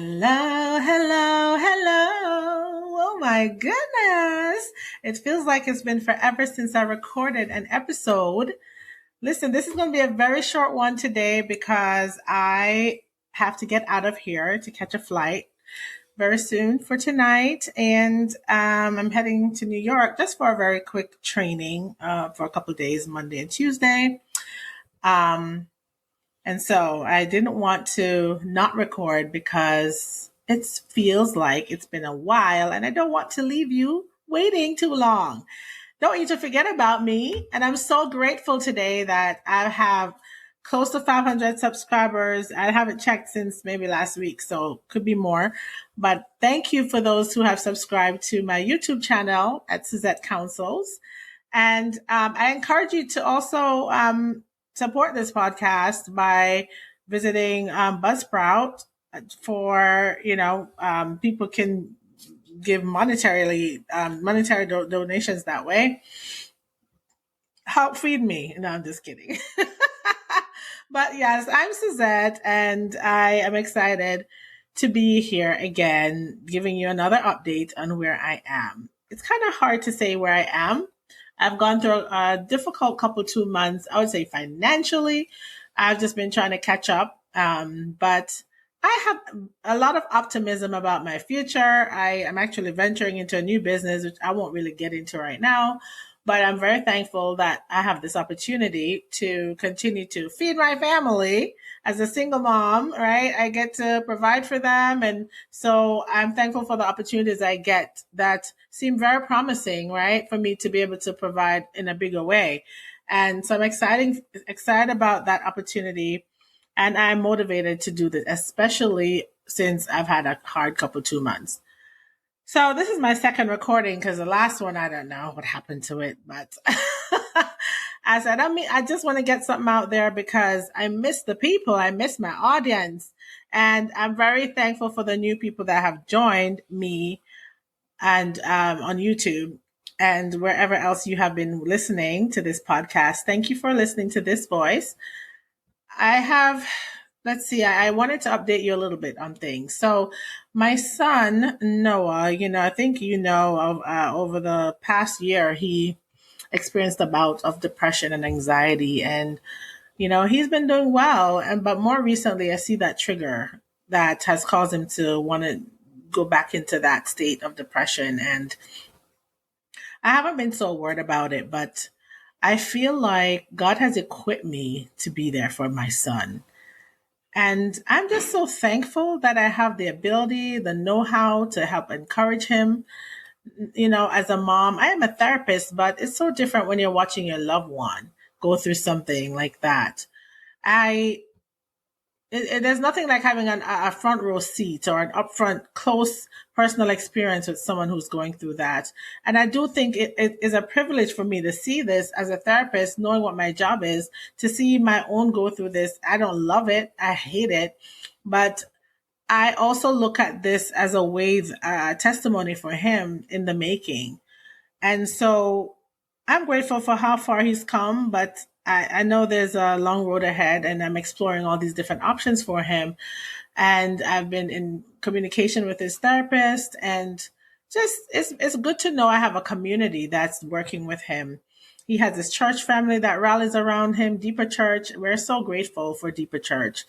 Hello, hello, hello. Oh my goodness. It feels like it's been forever since I recorded an episode. Listen, this is going to be a very short one today because I have to get out of here to catch a flight very soon for tonight. And I'm heading to New York just for a very quick training for a couple of days, Monday and Tuesday. Um, and so I didn't want to not record because it feels like it's been a while and I don't want to leave you waiting too long. Don't want you to forget about me. And I'm so grateful today that I have close to 500 subscribers. I haven't checked since maybe last week, so could be more. But thank you for those who have subscribed to my YouTube channel at Suzette Counsels. And I encourage you to also support this podcast by visiting Buzzsprout for, people can give monetary donations that way. Help feed me. No, I'm just kidding. But yes, I'm Suzette and I am excited to be here again, giving you another update on where I am. It's kind of hard to say where I am. I've gone through a difficult couple 2 months. I would say financially, I've just been trying to catch up. But I have a lot of optimism about my future. I am actually venturing into a new business, which I won't really get into right now. But I'm very thankful that I have this opportunity to continue to feed my family as a single mom, right? I get to provide for them. And so I'm thankful for the opportunities I get that seem very promising, right? For me to be able to provide in a bigger way. And so I'm excited about that opportunity. And I'm motivated to do this, especially since I've had a hard couple 2 months. So this is my second recording because the last one, I don't know what happened to it, but I said, I just want to get something out there because I miss the people. I miss my audience. And I'm very thankful for the new people that have joined me and on YouTube and wherever else you have been listening to this podcast. Thank you for listening to this voice. Let's see, I wanted to update you a little bit on things. So my son, Noah, I think over the past year, he experienced a bout of depression and anxiety and, he's been doing well. But more recently, I see that trigger that has caused him to want to go back into that state of depression. And I haven't been so worried about it, but I feel like God has equipped me to be there for my son. And I'm just so thankful that I have the ability, the know-how to help encourage him. As a mom, I am a therapist, but it's so different when you're watching your loved one go through something like that. There's nothing like having a front row seat or an upfront close personal experience with someone who's going through that. And I do think it is a privilege for me to see this as a therapist, knowing what my job is, to see my own go through this. I don't love it. I hate it. But I also look at this as a testimony for him in the making. And so I'm grateful for how far he's come, but I know there's a long road ahead and I'm exploring all these different options for him. And I've been in communication with his therapist and just it's good to know I have a community that's working with him. He has this church family that rallies around him, Deeper Church. We're so grateful for Deeper Church.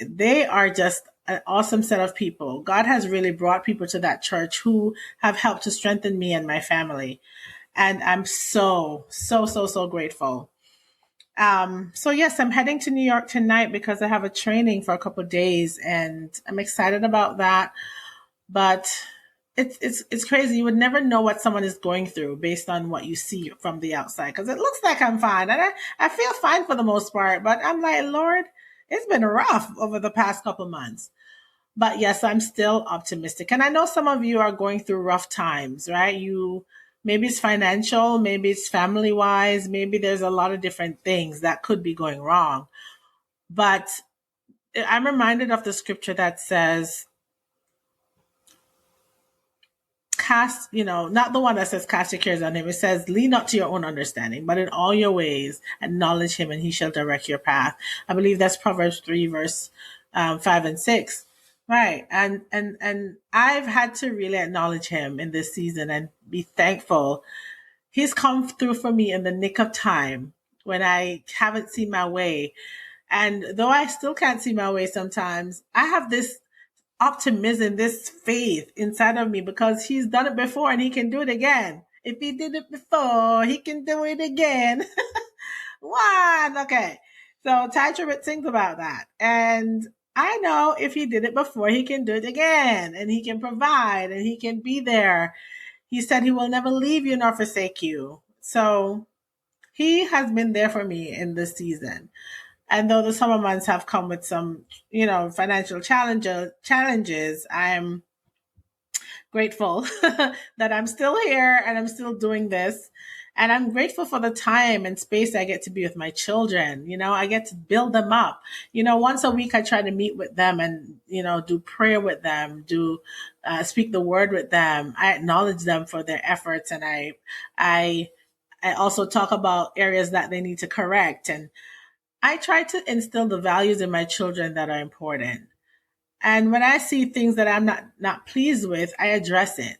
They are just an awesome set of people. God has really brought people to that church who have helped to strengthen me and my family. And I'm so grateful. So yes, I'm heading to New York tonight because I have a training for a couple of days and I'm excited about that. But it's crazy. You would never know what someone is going through based on what you see from the outside. Cause it looks like I'm fine. And I feel fine for the most part, but I'm like, Lord, it's been rough over the past couple of months. But yes, I'm still optimistic. And I know some of you are going through rough times, right? Maybe it's financial, maybe it's family wise, maybe there's a lot of different things that could be going wrong. But I'm reminded of the scripture that says, not the one that says cast your cares on him. It says, lean not to your own understanding, but in all your ways acknowledge him and he shall direct your path. I believe that's Proverbs 3 verse 5 and 6. Right. And I've had to really acknowledge him in this season and be thankful. He's come through for me in the nick of time when I haven't seen my way. And though I still can't see my way sometimes, I have this optimism, this faith inside of me because he's done it before and he can do it again. If he did it before, he can do it again. One. Okay. So Ty Tribbett sings about that. And I know if he did it before, he can do it again and he can provide and he can be there. He said he will never leave you nor forsake you. So he has been there for me in this season. And though the summer months have come with some, financial challenges, I'm grateful that I'm still here and I'm still doing this. And I'm grateful for the time and space I get to be with my children. I get to build them up. Once a week I try to meet with them and, do prayer with them, speak the word with them. I acknowledge them for their efforts. And I also talk about areas that they need to correct. And I try to instill the values in my children that are important. And when I see things that I'm not pleased with, I address it.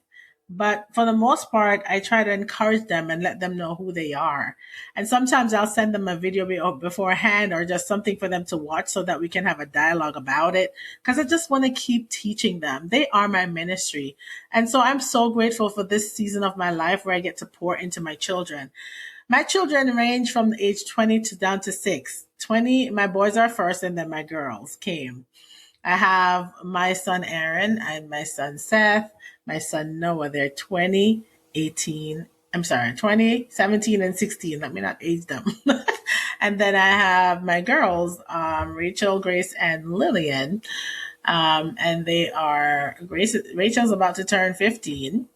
But for the most part, I try to encourage them and let them know who they are. And sometimes I'll send them a video beforehand or just something for them to watch so that we can have a dialogue about it. Because I just want to keep teaching them. They are my ministry. And so I'm so grateful for this season of my life where I get to pour into my children. My children range from the age 20 to down to 6. 20, my boys are first, and then my girls came. I have my son Aaron and my son Seth, my son Noah. They're 20, 17, and 16. Let me not age them. And then I have my girls, Rachel, Grace, and Lillian. And they are, Rachel's about to turn 15.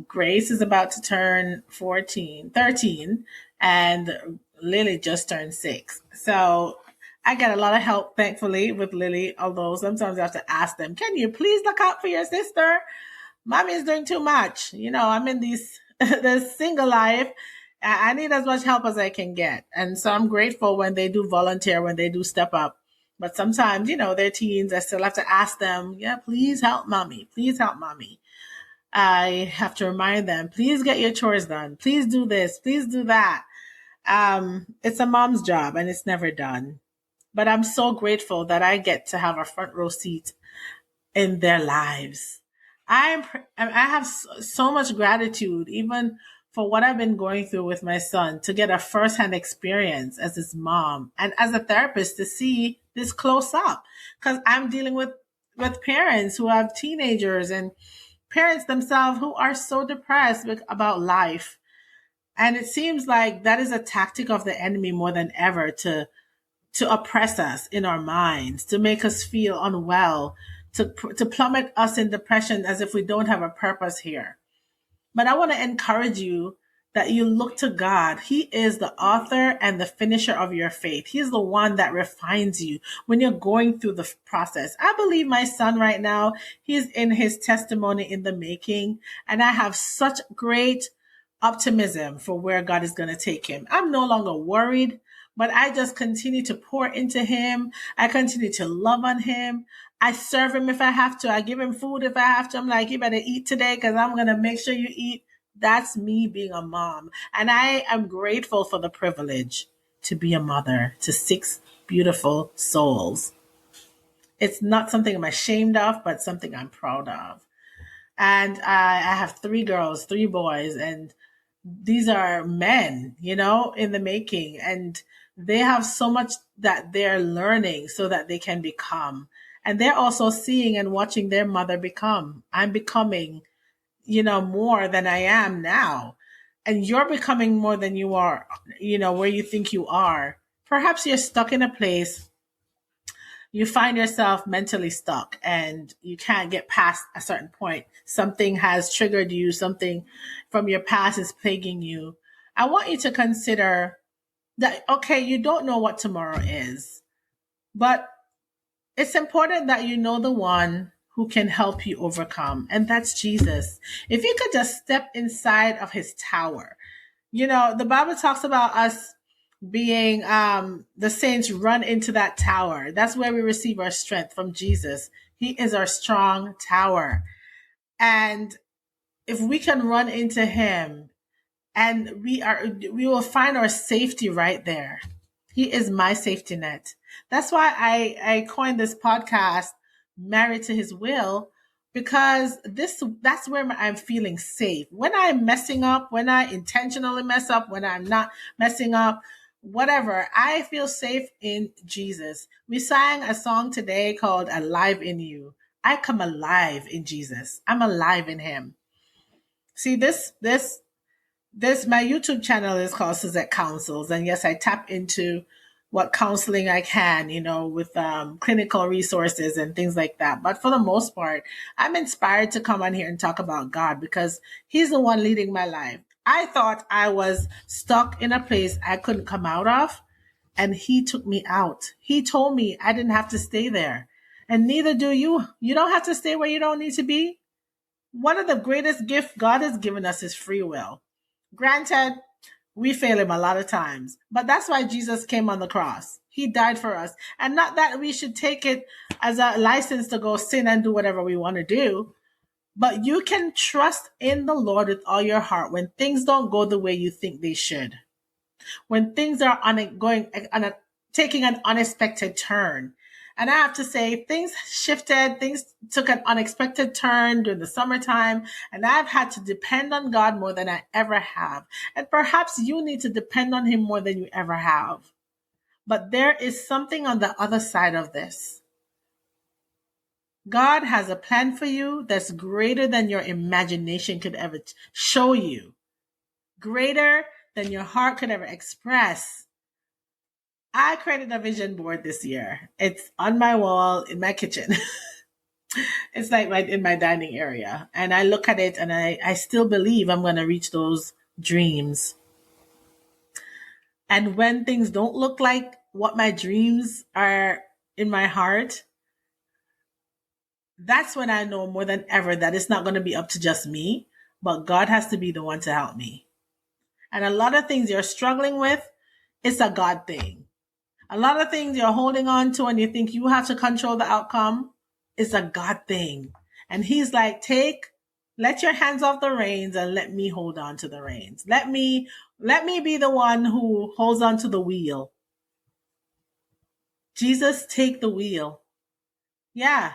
Grace is about to turn 13, and Lily just turned 6. So I get a lot of help, thankfully, with Lily, although sometimes I have to ask them, can you please look out for your sister? Mommy is doing too much. I'm in this single life. I need as much help as I can get. And so I'm grateful when they do volunteer, when they do step up. But sometimes, they're teens. I still have to ask them, yeah, please help mommy. Please help mommy. I have to remind them, please get your chores done. Please do this. Please do that. It's a mom's job and it's never done. But I'm so grateful that I get to have a front row seat in their lives. I have so much gratitude, even for what I've been going through with my son, to get a firsthand experience as his mom and as a therapist to see this close up. Because I'm dealing with parents who have teenagers and parents themselves who are so depressed about life. And it seems like that is a tactic of the enemy more than ever to oppress us in our minds, to make us feel unwell, to plummet us in depression as if we don't have a purpose here. But I want to encourage you that you look to God. He is the author and the finisher of your faith. He's the one that refines you when you're going through the process. I believe my son right now, he's in his testimony in the making, and I have such great optimism for where God is going to take him. I'm no longer worried, but I just continue to pour into him. I continue to love on him. I serve him if I have to. I give him food if I have to. I'm like, you better eat today because I'm going to make sure you eat. That's me being a mom. And I am grateful for the privilege to be a mother to 6 beautiful souls. It's not something I'm ashamed of, but something I'm proud of. And I have 3 girls, 3 boys, and these are men, in the making. And they have so much that they're learning so that they can become. And they're also seeing and watching their mother become. I'm becoming, more than I am now. And you're becoming more than you are, where you think you are. Perhaps you're stuck in a place. You find yourself mentally stuck and you can't get past a certain point. Something has triggered you. Something from your past is plaguing you. I want you to consider that, okay, you don't know what tomorrow is, but it's important that you know the one who can help you overcome, and that's Jesus. If you could just step inside of his tower. The Bible talks about us being the saints run into that tower. That's where we receive our strength from Jesus. He is our strong tower. And if we can run into him, and we will find our safety right there. He is my safety net. That's why I coined this podcast, Married to His Will, because that's where I'm feeling safe. When I'm messing up, when I intentionally mess up, when I'm not messing up, whatever, I feel safe in Jesus. We sang a song today called Alive in You. I come alive in Jesus. I'm alive in him. See, this my YouTube channel is called Suzette Counsels, and yes, I tap into what counseling I can, with clinical resources and things like that. But for the most part, I'm inspired to come on here and talk about God because he's the one leading my life. I thought I was stuck in a place I couldn't come out of, and he took me out. He told me I didn't have to stay there, and neither do you. You don't have to stay where you don't need to be. One of the greatest gifts God has given us is free will. Granted, we fail him a lot of times, but that's why Jesus came on the cross. He died for us. And not that we should take it as a license to go sin and do whatever we want to do, but you can trust in the Lord with all your heart when things don't go the way you think they should. When things are taking an unexpected turn. And I have to say, things shifted, things took an unexpected turn during the summertime, and I've had to depend on God more than I ever have. And perhaps you need to depend on him more than you ever have. But there is something on the other side of this. God has a plan for you that's greater than your imagination could ever show you, greater than your heart could ever express. I created a vision board this year. It's on my wall in my kitchen. It's like right in my dining area. And I look at it and I still believe I'm going to reach those dreams. And when things don't look like what my dreams are in my heart, that's when I know more than ever that it's not going to be up to just me, but God has to be the one to help me. And a lot of things you're struggling with, it's a God thing. A lot of things you're holding on to and you think you have to control the outcome is a God thing. And he's like, let your hands off the reins and let me hold on to the reins. Let me be the one who holds on to the wheel. Jesus, take the wheel. Yeah.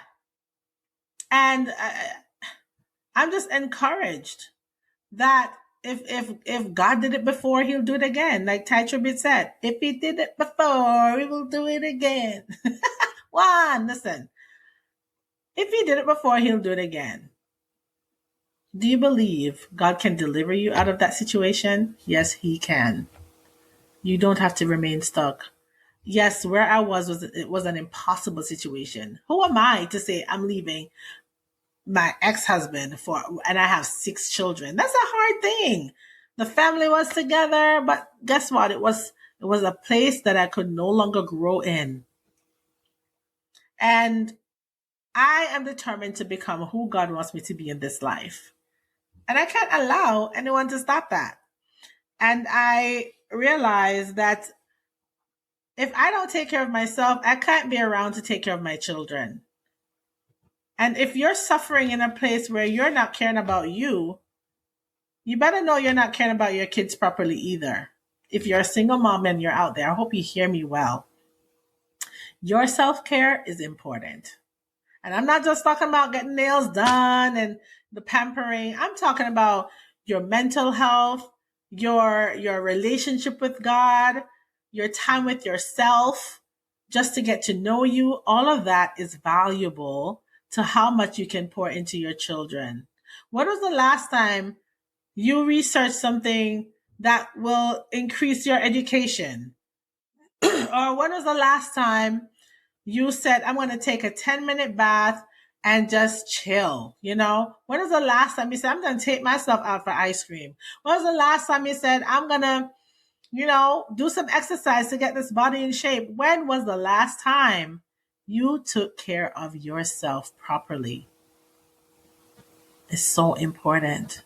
And I'm just encouraged that if God did it before, he'll do it again. Like Ty Tribbett said, if he did it before, he will do it again. Listen. If he did it before, he'll do it again. Do you believe God can deliver you out of that situation? Yes, he can. You don't have to remain stuck. Yes, where I was an impossible situation. Who am I to say I'm leaving my ex-husband and I have 6 children? That's a hard thing. The family was together, but guess what? It was a place that I could no longer grow in. And I am determined to become who God wants me to be in this life. And I can't allow anyone to stop that. And I realize that if I don't take care of myself, I can't be around to take care of my children. And if you're suffering in a place where you're not caring about you better know you're not caring about your kids properly either. If you're a single mom and you're out there, I hope you hear me well. Your self-care is important. And I'm not just talking about getting nails done and the pampering. I'm talking about your mental health, your relationship with God, your time with yourself, just to get to know you. All of that is valuable to how much you can pour into your children. When was the last time you researched something that will increase your education? Or when was the last time you said, I'm going to take a 10-minute bath and just chill? When was the last time you said, I'm going to take myself out for ice cream? When was the last time you said, I'm going to, do some exercise to get this body in shape? When was the last time you took care of yourself properly? It's so important.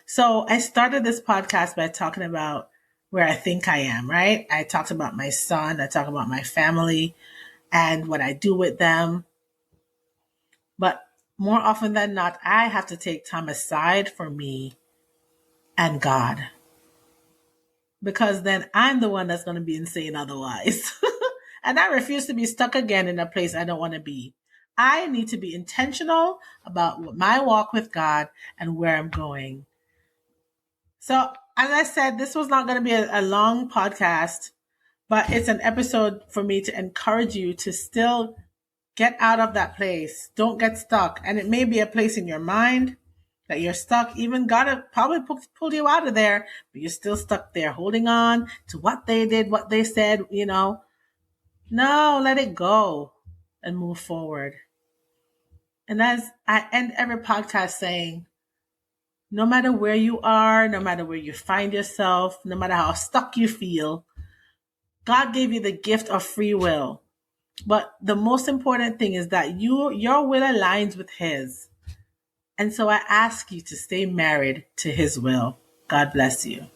So I started this podcast by talking about where I think I am, right? I talked about my son. I talked about my family and what I do with them. But more often than not, I have to take time aside for me and God, because then I'm the one that's going to be insane otherwise. And I refuse to be stuck again in a place I don't want to be. I need to be intentional about my walk with God and where I'm going. So, as I said, this was not going to be a long podcast, but it's an episode for me to encourage you to still get out of that place. Don't get stuck. And it may be a place in your mind that you're stuck. Even God probably pulled you out of there, but you're still stuck there, holding on to what they did, what they said, No, let it go and move forward. And as I end every podcast saying, no matter where you are, no matter where you find yourself, no matter how stuck you feel, God gave you the gift of free will. But the most important thing is that your will aligns with His. And so I ask you to stay married to His will. God bless you.